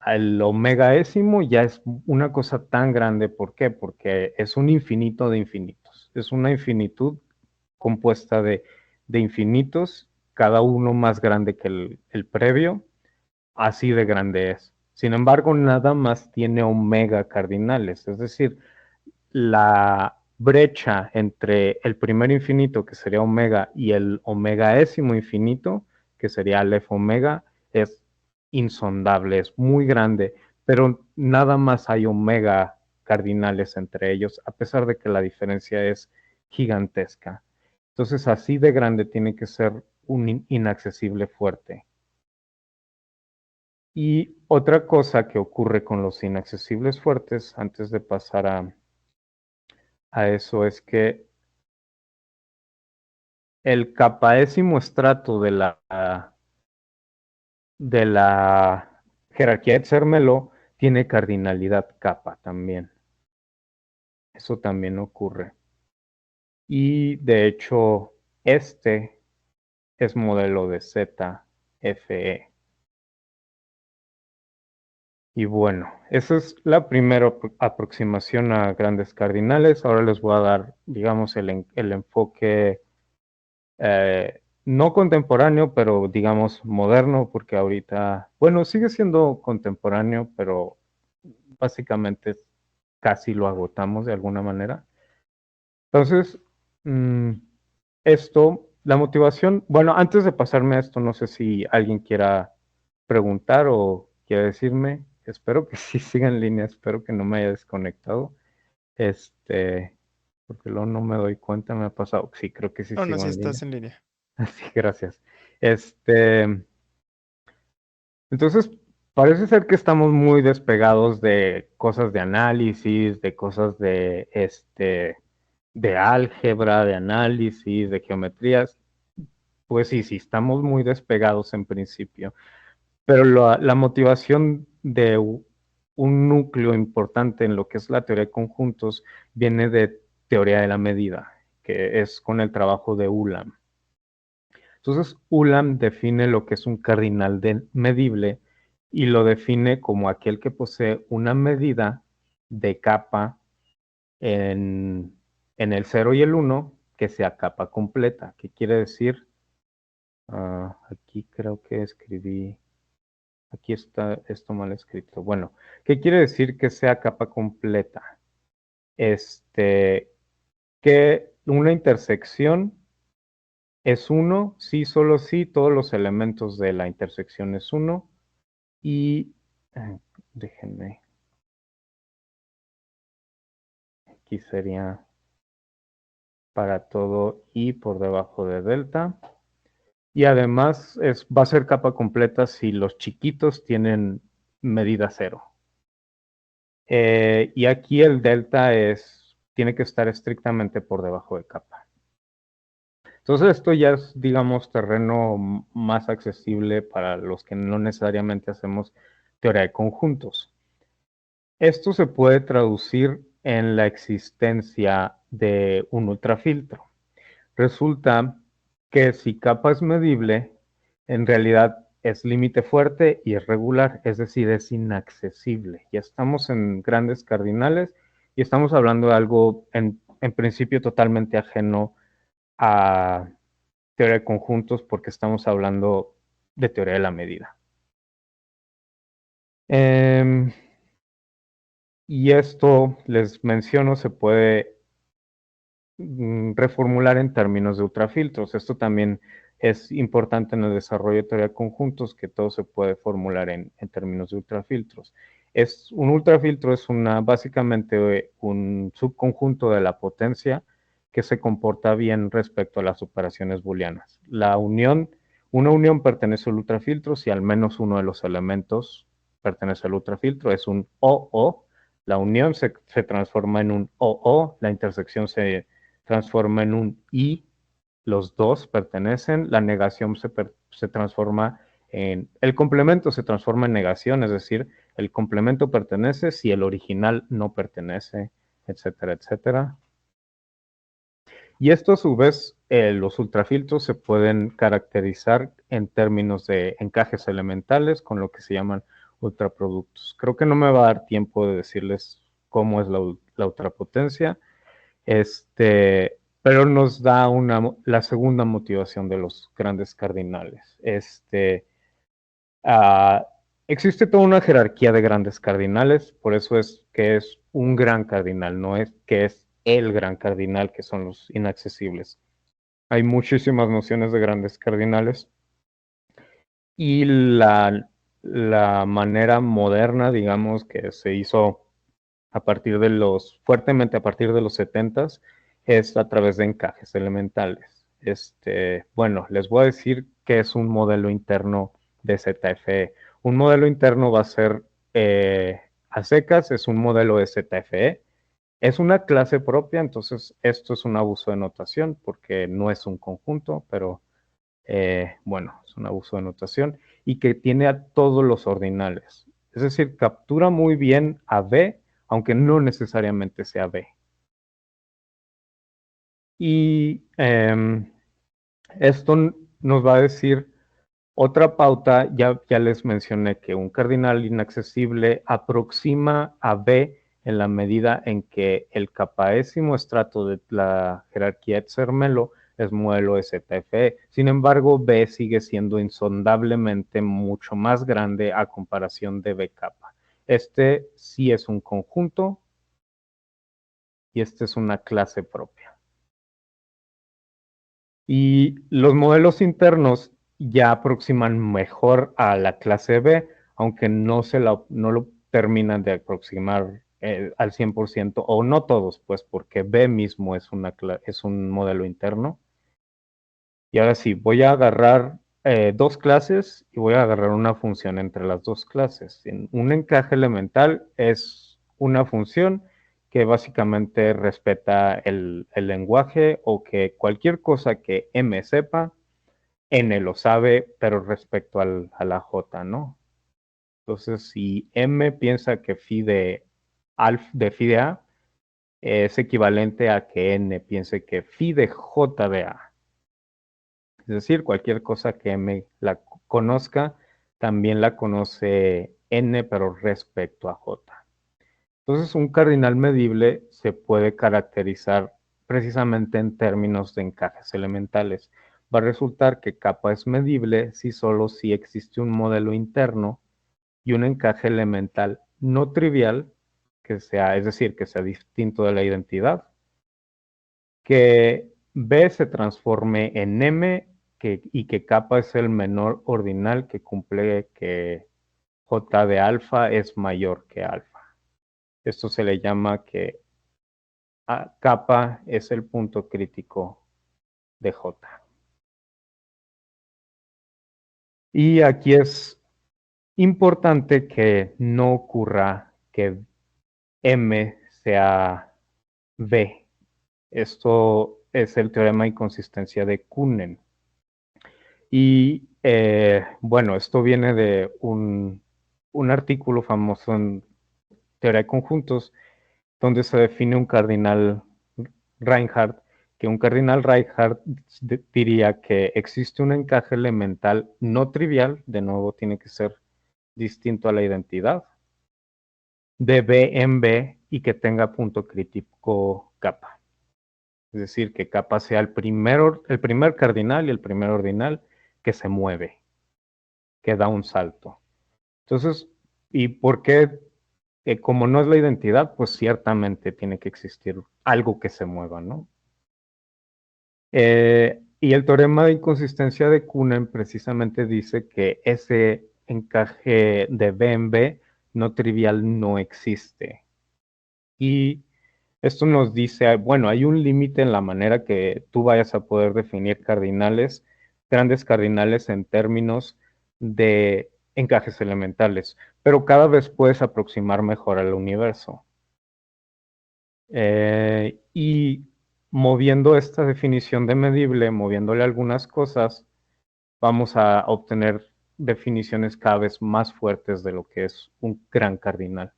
el omegaésimo ya es una cosa tan grande. ¿Por qué? Porque es un infinito de infinitos. Es una infinitud compuesta de infinitos, cada uno más grande que el previo, así de grande es. Sin embargo, nada más tiene omega cardinales, es decir, la brecha entre el primer infinito, que sería omega, y el omegaésimo infinito, que sería aleph omega, es insondable, es muy grande, pero nada más hay omega cardinales entre ellos, a pesar de que la diferencia es gigantesca. Entonces, así de grande tiene que ser un inaccesible fuerte. Y otra cosa que ocurre con los inaccesibles fuertes, antes de pasar a eso, es que el capaésimo estrato de la jerarquía de Zermelo tiene cardinalidad capa también. Eso también ocurre. Y de hecho, este es modelo de ZFE. Y bueno, esa es la primera aproximación a grandes cardinales. Ahora les voy a dar, digamos, el enfoque no contemporáneo, pero digamos moderno, porque ahorita, bueno, sigue siendo contemporáneo, pero básicamente casi lo agotamos de alguna manera. Entonces, la motivación, bueno, antes de pasarme a esto, no sé si alguien quiera preguntar o quiera decirme, espero que sí siga en línea, espero que no me haya desconectado, porque luego no me doy cuenta, me ha pasado, sí, creo que sí No, no, sigo si en estás línea. en línea. Así, gracias. Entonces, parece ser que estamos muy despegados de cosas de análisis, de cosas de álgebra, de análisis, de geometrías. Pues sí, sí, estamos muy despegados en principio. Pero la motivación de un núcleo importante en lo que es la teoría de conjuntos viene de teoría de la medida, que es con el trabajo de Ulam. Entonces, Ulam define lo que es un cardinal medible y lo define como aquel que posee una medida de capa en, en el 0 y el 1 que sea capa completa. ¿Qué quiere decir? Aquí creo que escribí, aquí está esto mal escrito. Bueno, ¿qué quiere decir que sea capa completa? Que una intersección es 1, sí, solo sí, todos los elementos de la intersección es 1 y déjenme, aquí sería para todo y por debajo de delta. Y además va a ser capa completa si los chiquitos tienen medida 0. Y aquí el delta tiene que estar estrictamente por debajo de capa. Entonces esto ya es, digamos, terreno más accesible para los que no necesariamente hacemos teoría de conjuntos. Esto se puede traducir en la existencia de un ultrafiltro. Resulta que si kappa es medible, en realidad es límite fuerte y es regular, es decir, es inaccesible. Ya estamos en grandes cardinales y estamos hablando de algo en principio totalmente ajeno a teoría de conjuntos porque estamos hablando de teoría de la medida. Y esto, les menciono, se puede reformular en términos de ultrafiltros. Esto también es importante en el desarrollo de teoría de conjuntos, que todo se puede formular en términos de ultrafiltros. Un ultrafiltro es básicamente un subconjunto de la potencia que se comporta bien respecto a las operaciones booleanas. Una unión pertenece al ultrafiltro si al menos uno de los elementos pertenece al ultrafiltro. Es un OO. La unión se transforma en un OO, la intersección se transforma en un y, los dos pertenecen, la negación se transforma el complemento se transforma en negación, es decir, el complemento pertenece si el original no pertenece, etcétera, etcétera. Y esto a su vez, los ultrafiltros se pueden caracterizar en términos de encajes elementales con lo que se llaman ultraproductos. Creo que no me va a dar tiempo de decirles cómo es la ultrapotencia, pero nos da la segunda motivación de los grandes cardinales. Uh, existe toda una jerarquía de grandes cardinales, por eso es que es un gran cardinal, no es que es el gran cardinal, que son los inaccesibles. Hay muchísimas nociones de grandes cardinales y la manera moderna, digamos, que se hizo fuertemente a partir de los 70s, es a través de encajes elementales. Bueno, les voy a decir que es un modelo interno de ZFE. Un modelo interno va a ser, a secas, es un modelo de ZFE. Es una clase propia, entonces esto es un abuso de notación porque no es un conjunto, pero bueno, es un abuso de notación y que tiene a todos los ordinales. Es decir, captura muy bien a B, aunque no necesariamente sea B. Y esto nos va a decir otra pauta, ya les mencioné que un cardinal inaccesible aproxima a B en la medida en que el capaésimo estrato de la jerarquía de Zermelo es modelo de ZFE. Sin embargo, B sigue siendo insondablemente mucho más grande a comparación de B capa. Este sí es un conjunto y este es una clase propia. Y los modelos internos ya aproximan mejor a la clase B, aunque no lo terminan de aproximar al 100%, o no todos, pues porque B mismo es un modelo interno. Y ahora sí, voy a agarrar dos clases y voy a agarrar una función entre las dos clases. Un encaje elemental es una función que básicamente respeta el lenguaje o que cualquier cosa que M sepa, N lo sabe, pero respecto a la J, ¿no? Entonces, si M piensa que phi de A es equivalente a que N piense que phi de J de A. Es decir, cualquier cosa que M la conozca, también la conoce N, pero respecto a J. Entonces, un cardinal medible se puede caracterizar precisamente en términos de encajes elementales. Va a resultar que kappa es medible si existe un modelo interno y un encaje elemental no trivial, es decir, que sea distinto de la identidad, que B se transforme en M y que kappa es el menor ordinal que cumple que J de alfa es mayor que alfa. Esto se le llama que kappa es el punto crítico de J. Y aquí es importante que no ocurra que M sea B. Esto es el teorema de inconsistencia de Kuhnen. Y bueno, esto viene de un artículo famoso en teoría de conjuntos donde se define un cardinal Reinhardt, que un cardinal Reinhardt diría que existe un encaje elemental no trivial, de nuevo tiene que ser distinto a la identidad, de B en B y que tenga punto crítico kappa. Es decir, que kappa sea el primer cardinal y el primer ordinal que se mueve, que da un salto. Entonces, ¿y por qué? Como no es la identidad, pues ciertamente tiene que existir algo que se mueva, ¿no? Y el teorema de inconsistencia de Kuhnen precisamente dice que ese encaje de B en B no trivial no existe. Y esto nos dice, bueno, hay un límite en la manera que tú vayas a poder definir cardinales, grandes cardinales en términos de encajes elementales, pero cada vez puedes aproximar mejor al universo. Y moviendo esta definición de medible, moviéndole algunas cosas, vamos a obtener definiciones cada vez más fuertes de lo que es un gran cardinal.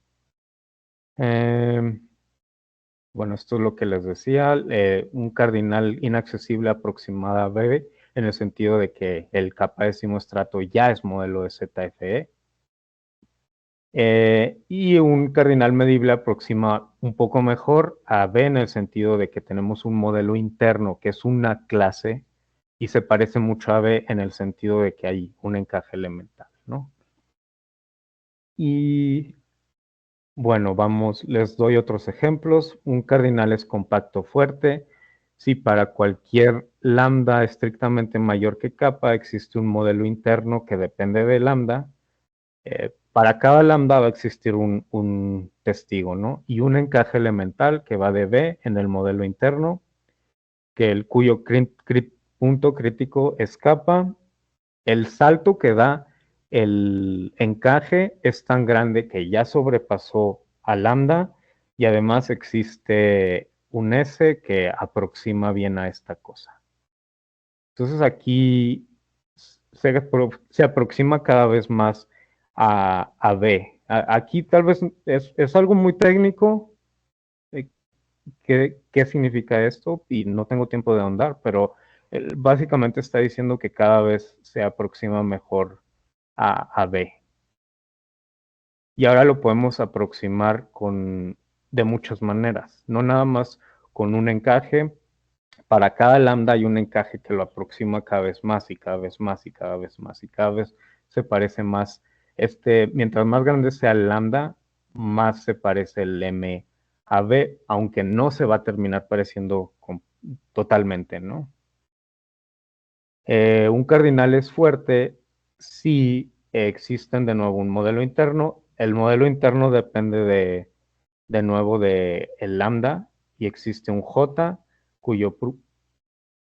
Bueno, esto es lo que les decía, un cardinal inaccesible aproximado a B, en el sentido de que el kappa décimo estrato ya es modelo de ZFE. Y un cardinal medible aproxima un poco mejor a B en el sentido de que tenemos un modelo interno que es una clase y se parece mucho a B en el sentido de que hay un encaje elemental, ¿no? Y bueno, vamos, les doy otros ejemplos. Un cardinal es compacto fuerte. Si para cualquier lambda estrictamente mayor que kappa existe un modelo interno que depende de lambda, para cada lambda va a existir un testigo, ¿no? Y un encaje elemental que va de B en el modelo interno, cuyo punto crítico es kappa. El salto que da el encaje es tan grande que ya sobrepasó a lambda y además existe un S que aproxima bien a esta cosa. Entonces aquí se aproxima cada vez más a B. Aquí tal vez es algo muy técnico. eh, ¿Qué significa esto? Y no tengo tiempo de ahondar, pero básicamente está diciendo que cada vez se aproxima mejor a B. Y ahora lo podemos aproximar de muchas maneras, no nada más con un encaje. Para cada lambda hay un encaje que lo aproxima cada vez más y cada vez más y cada vez más y cada vez se parece más. Mientras más grande sea el lambda, más se parece el M a B, aunque no se va a terminar pareciendo totalmente, ¿no? Un cardinal es fuerte si existen de nuevo un modelo interno. El modelo interno depende de nuevo de el lambda y existe un J cuyo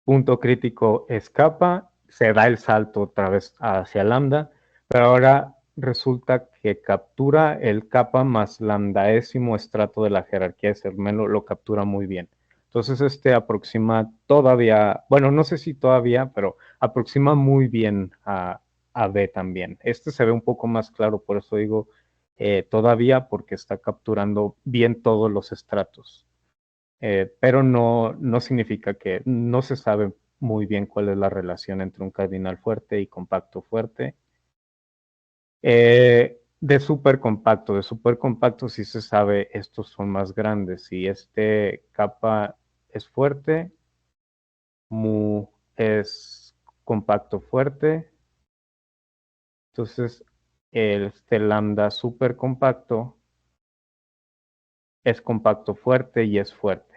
punto crítico escapa, se da el salto otra vez hacia lambda, pero ahora resulta que captura el kappa más lambdaésimo estrato de la jerarquía de Zermelo, lo captura muy bien. Entonces aproxima todavía, bueno, no sé si todavía, pero aproxima muy bien a B también. Se ve un poco más claro, por eso digo todavía, porque está capturando bien todos los estratos. Pero no significa que no se sabe muy bien cuál es la relación entre un cardinal fuerte y compacto fuerte. De supercompacto sí se sabe, estos son más grandes. Si kappa es fuerte, mu es compacto fuerte, entonces lambda supercompacto es compacto fuerte y es fuerte.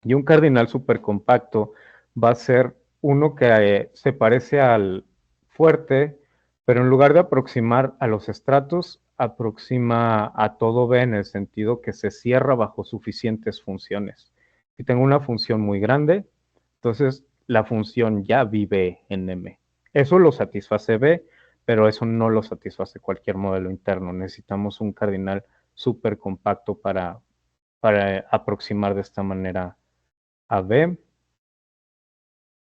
Y un cardinal supercompacto va a ser uno que se parece al fuerte, pero en lugar de aproximar a los estratos, aproxima a todo B en el sentido que se cierra bajo suficientes funciones. Si tengo una función muy grande, entonces la función ya vive en M. Eso lo satisface B, pero eso no lo satisface cualquier modelo interno. Necesitamos un cardinal supercompacto para aproximar de esta manera a B.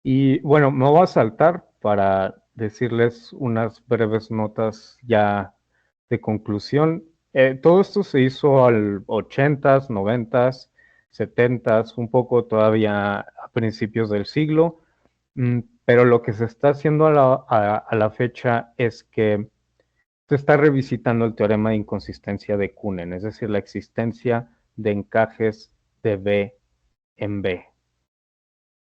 Y bueno, me voy a saltar para decirles unas breves notas ya de conclusión. todo esto se hizo al 80s, 90s, 70s, un poco todavía a principios del siglo, pero lo que se está haciendo a la fecha es que se está revisitando el teorema de inconsistencia de Kunen, es decir, la existencia de encajes de B en B.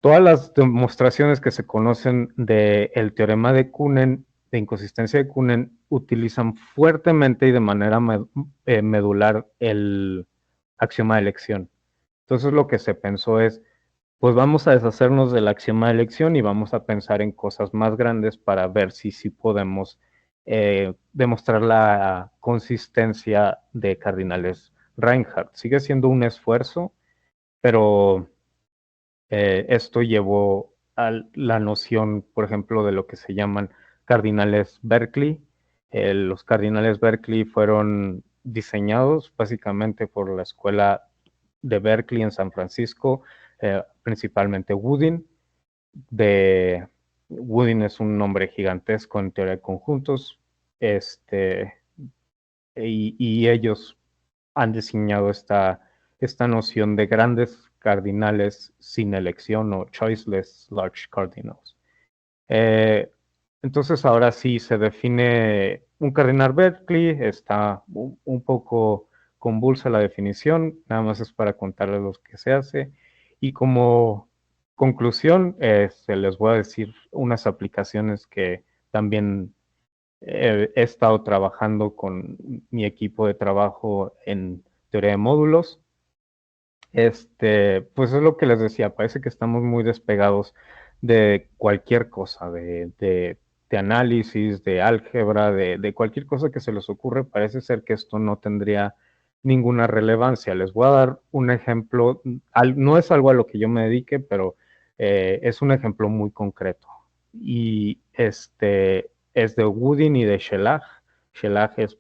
Todas las demostraciones que se conocen del teorema de Kunen, de inconsistencia de Kunen, utilizan fuertemente y de manera medular el axioma de elección. Entonces lo que se pensó es, pues vamos a deshacernos del axioma de elección y vamos a pensar en cosas más grandes para ver si sí podemos demostrar la consistencia de cardinales Reinhardt. Sigue siendo un esfuerzo, pero esto llevó a la noción, por ejemplo, de lo que se llaman cardinales Berkeley. Los cardinales Berkeley fueron diseñados básicamente por la escuela de Berkeley en San Francisco, principalmente Woodin. Woodin es un nombre gigantesco en teoría de conjuntos, este, y ellos han diseñado esta noción de grandes cardinales sin elección o choiceless large cardinals. Eh, entonces ahora sí se define un cardinal Berkeley, está un poco convulsa la definición, nada más es para contarles lo que se hace. Y como conclusión, se les voy a decir unas aplicaciones que también he estado trabajando con mi equipo de trabajo en teoría de módulos. Pues es lo que les decía, parece que estamos muy despegados de cualquier cosa, de análisis, de álgebra, de cualquier cosa que se les ocurre. Parece ser que esto no tendría ninguna relevancia. Les voy a dar un ejemplo, no es algo a lo que yo me dedique, pero es un ejemplo muy concreto. Y es de Woodin y de Shelagh. Shelagh es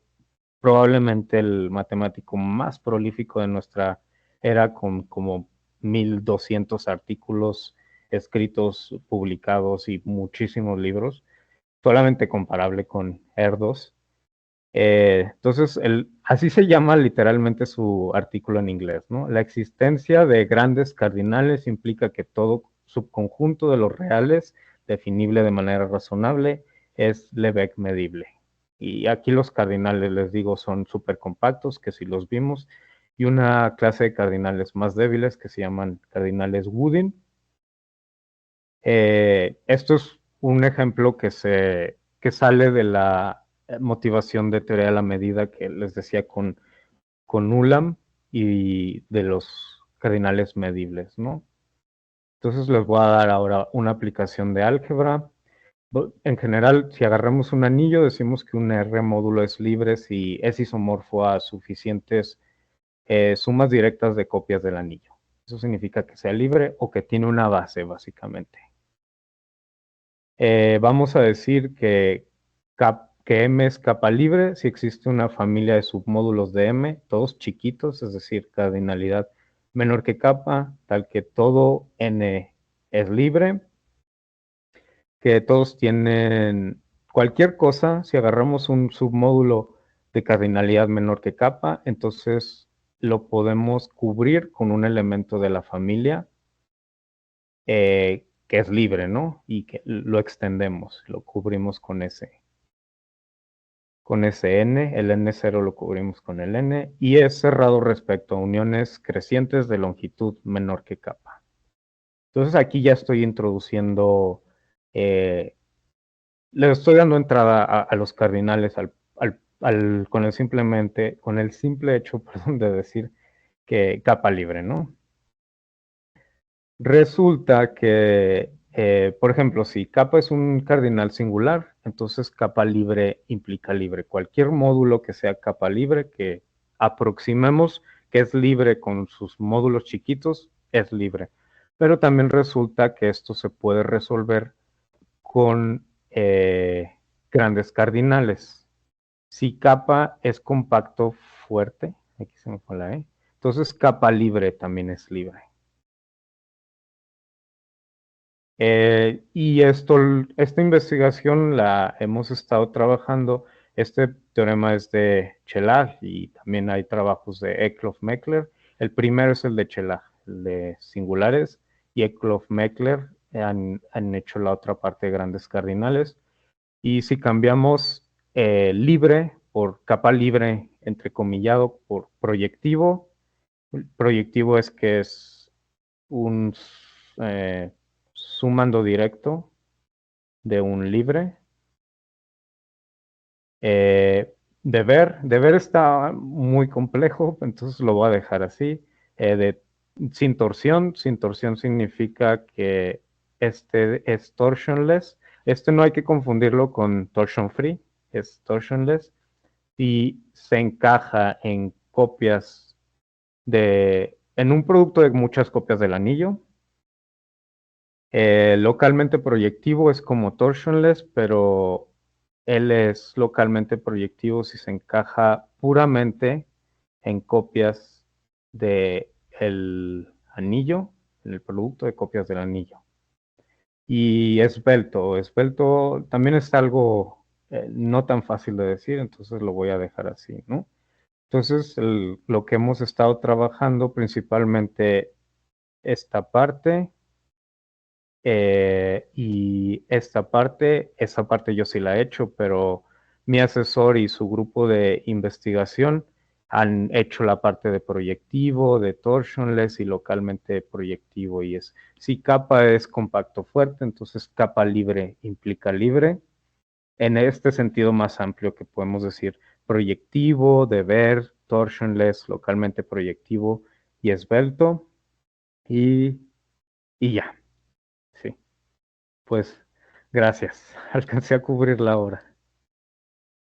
probablemente el matemático más prolífico de nuestra era, con como 1200 artículos escritos, publicados y muchísimos libros, solamente comparable con Erdos. Entonces, así se llama literalmente su artículo en inglés, ¿no? La existencia de grandes cardinales implica que todo subconjunto de los reales, definible de manera razonable, es Lebesgue medible. Y aquí los cardinales, les digo, son súper compactos, que si los vimos, y una clase de cardinales más débiles que se llaman cardinales Woodin. Esto es un ejemplo que sale de la motivación de teoría de la medida que les decía con Ulam y de los cardinales medibles, ¿no? Entonces les voy a dar ahora una aplicación de álgebra. En general, si agarramos un anillo, decimos que un R módulo es libre si es isomorfo a suficientes sumas directas de copias del anillo. Eso significa que sea libre o que tiene una base, básicamente. Vamos a decir que M es capa libre si existe una familia de submódulos de M, todos chiquitos, es decir, cardinalidad menor que capa, tal que todo N es libre, que todos tienen cualquier cosa. Si agarramos un submódulo de cardinalidad menor que capa, entonces lo podemos cubrir con un elemento de la familia que es libre, ¿no? Y que lo extendemos, lo cubrimos con ese n, el n0 lo cubrimos con el n, y es cerrado respecto a uniones crecientes de longitud menor que capa. Entonces aquí ya estoy introduciendo, le estoy dando entrada a los cardinales con el simple hecho, perdón, de decir que capa libre, ¿no? Resulta que, por ejemplo, si capa es un cardinal singular, entonces capa libre implica libre. Cualquier módulo que sea capa libre, que aproximemos que es libre con sus módulos chiquitos, es libre. Pero también resulta que esto se puede resolver con grandes cardinales. Si capa es compacto fuerte, aquí se me fue la E, entonces capa libre también es libre. Y esta investigación la hemos estado trabajando. Este teorema es de Chelage y también hay trabajos de Eklof-Meckler. El primero es el de Chelage, el de singulares, y Eklof-Meckler han hecho la otra parte de grandes cardinales. Y si cambiamos libre por capa libre, entrecomillado, por proyectivo, el proyectivo es que es un sumando directo de un libre. Deber está muy complejo, entonces lo voy a dejar así. Sin torsión significa que este es torsionless. Este no hay que confundirlo con torsion free, es torsionless y se encaja en copias en un producto de muchas copias del anillo. Localmente proyectivo es como torsionless, pero él es localmente proyectivo si se encaja puramente en copias de el anillo, en el producto de copias del anillo. Y esbelto también es algo no tan fácil de decir, entonces lo voy a dejar así, ¿no? Entonces, lo que hemos estado trabajando principalmente esta parte y esa parte yo sí la he hecho, pero mi asesor y su grupo de investigación han hecho la parte de proyectivo, de torsionless y localmente proyectivo. Y si capa es compacto fuerte, entonces capa libre implica libre. En este sentido más amplio que podemos decir proyectivo, deber, torsionless, localmente proyectivo y esbelto. Y, y ya, sí. Pues gracias. Alcancé a cubrir la hora.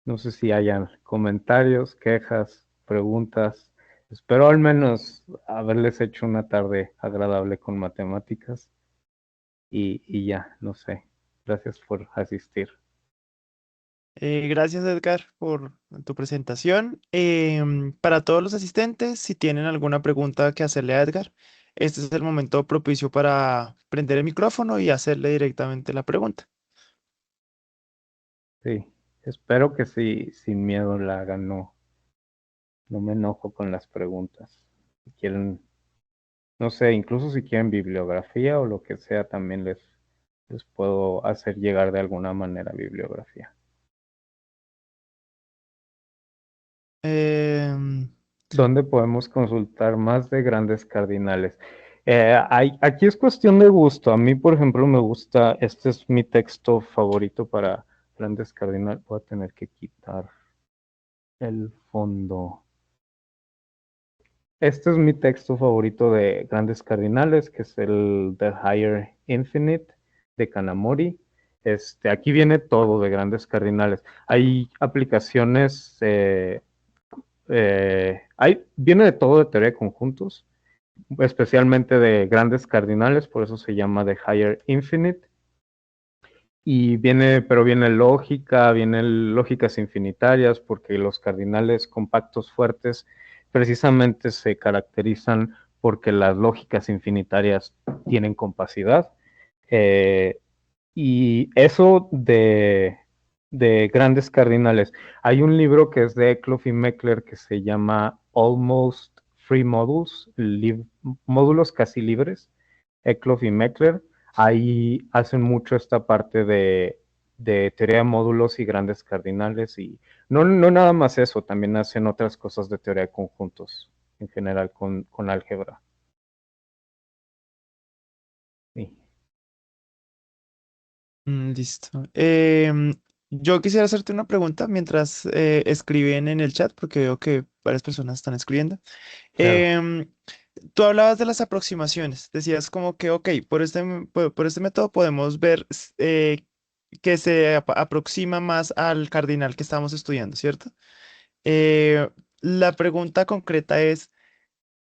No sé si hayan comentarios, quejas, preguntas. Espero al menos haberles hecho una tarde agradable con matemáticas y ya, no sé. Gracias por asistir. Gracias, Edgar, por tu presentación. Para todos los asistentes, si tienen alguna pregunta que hacerle a Edgar, este es el momento propicio para prender el micrófono y hacerle directamente la pregunta. Sí, espero que sí, sin miedo la hagan. No, no me enojo con las preguntas. Si quieren, no sé, incluso si quieren bibliografía o lo que sea, también les puedo hacer llegar de alguna manera bibliografía. Em, ¿Dónde podemos consultar más de grandes cardinales? Aquí es cuestión de gusto. A mí, por ejemplo, me gusta, este es mi texto favorito para grandes cardinales. Voy a tener que quitar el fondo. Este es mi texto favorito de grandes cardinales, que es el The Higher Infinite de Kanamori. Aquí viene todo de grandes cardinales. Hay aplicaciones, viene de todo de teoría de conjuntos, especialmente de grandes cardinales, por eso se llama The Higher Infinite. Pero viene lógica, vienen lógicas infinitarias, porque los cardinales compactos fuertes precisamente se caracterizan porque las lógicas infinitarias tienen compacidad. Eh, y eso de grandes cardinales. Hay un libro que es de Eklof y Meckler que se llama Almost Free Modules, módulos casi libres, Eklof y Meckler. Ahí hacen mucho esta parte de teoría de módulos y grandes cardinales. Y no nada más eso, también hacen otras cosas de teoría de conjuntos, en general con álgebra. Sí, Listo. Yo quisiera hacerte una pregunta mientras escriben en el chat, porque veo que varias personas están escribiendo. claro. Em, Tú hablabas de las aproximaciones. Decías como que, ok, por este método podemos ver que se aproxima más al cardinal que estamos estudiando, ¿cierto? La pregunta concreta es,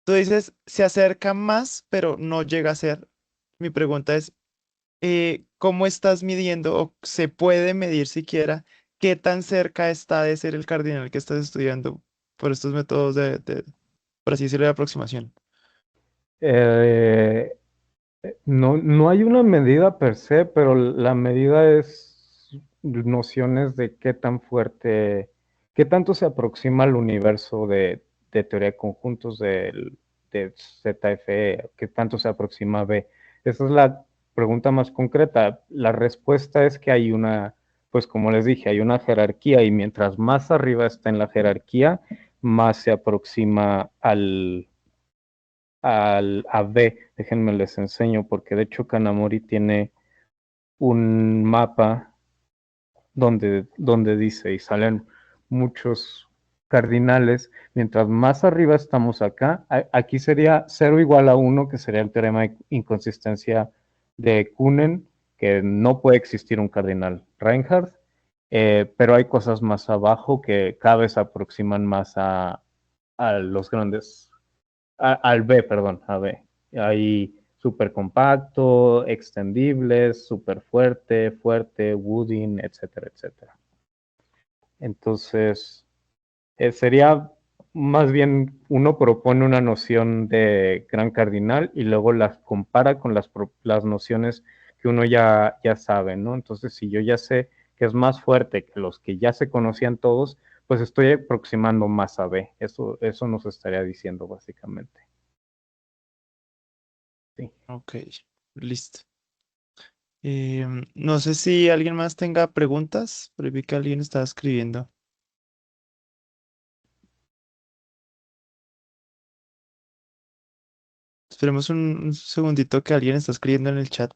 tú dices, se acerca más, pero no llega a ser. Mi pregunta es, ¿cómo estás midiendo o se puede medir siquiera qué tan cerca está de ser el cardinal que estás estudiando por estos métodos por así decirlo, de aproximación? Eh, no hay una medida per se, pero la medida es nociones de ¿qué tanto se aproxima al universo de teoría de conjuntos de ZFE? ¿Qué tanto se aproxima a B? Esa es la pregunta más concreta. La respuesta es que hay una, pues como les dije, hay una jerarquía y mientras más arriba está en la jerarquía, más se aproxima a B. Déjenme les enseño, porque de hecho Kanamori tiene un mapa donde dice, y salen muchos cardinales, mientras más arriba estamos acá, aquí sería 0 igual a 1, que sería el teorema de inconsistencia de Kuhnen, que no puede existir un cardinal Reinhardt, pero hay cosas más abajo que cada vez se aproximan más a los grandes, al B, perdón, a B. Hay súper compacto, extendibles, súper fuerte, fuerte, Woodin, etcétera, etcétera. Entonces, sería más bien uno propone una noción de gran cardinal y luego las compara con las nociones que uno ya sabe, ¿no? Entonces, si yo ya sé que es más fuerte que los que ya se conocían todos, pues estoy aproximando más a B. Eso nos estaría diciendo básicamente. Sí. Ok, listo. No sé si alguien más tenga preguntas, pero vi que alguien estaba escribiendo. Esperemos un segundito que alguien está escribiendo en el chat.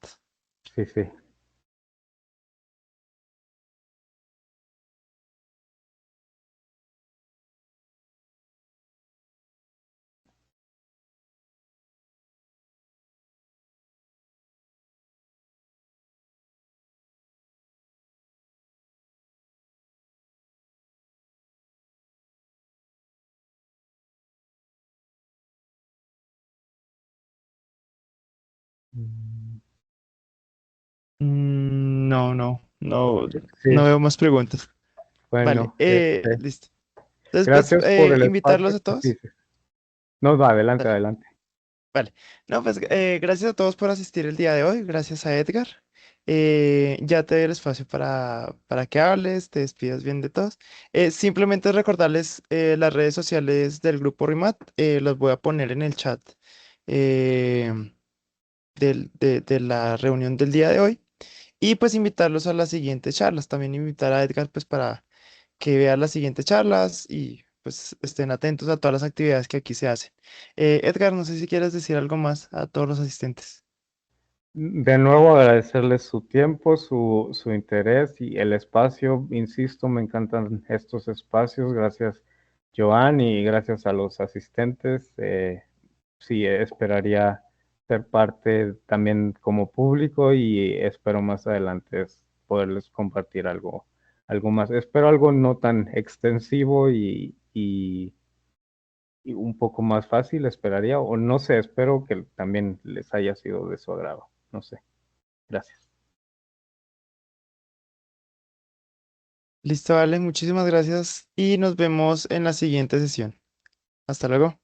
Sí, sí. Mm, No, no, no, sí, no veo más preguntas. Vale, bueno, listo. Entonces, pues, gracias por el invitarlos espacio. a Sí, todos. sí. No, va, adelante, Dale. adelante. Vale. No, pues gracias a todos por asistir el día de hoy. Gracias a Edgar. Ya te doy el espacio para que hables, te despidas bien de todos. Simplemente recordarles las redes sociales del grupo RIMAT. Los voy a poner en el chat eh, de la reunión del día de hoy. Y pues invitarlos a las siguientes charlas. También invitar a Edgar pues para que vea las siguientes charlas y pues estén atentos a todas las actividades que aquí se hacen. Edgar, no sé si quieres decir algo más a todos los asistentes. De nuevo agradecerles su tiempo, su interés y el espacio. Insisto, me encantan estos espacios. Gracias, Joan, y gracias a los asistentes. Sí, esperaría ser parte también como público y espero más adelante poderles compartir algo más. Espero algo no tan extensivo y un poco más fácil, esperaría, o no sé, espero que también les haya sido de su agrado. No sé. Gracias. Listo, vale, muchísimas gracias y nos vemos en la siguiente sesión. Hasta luego.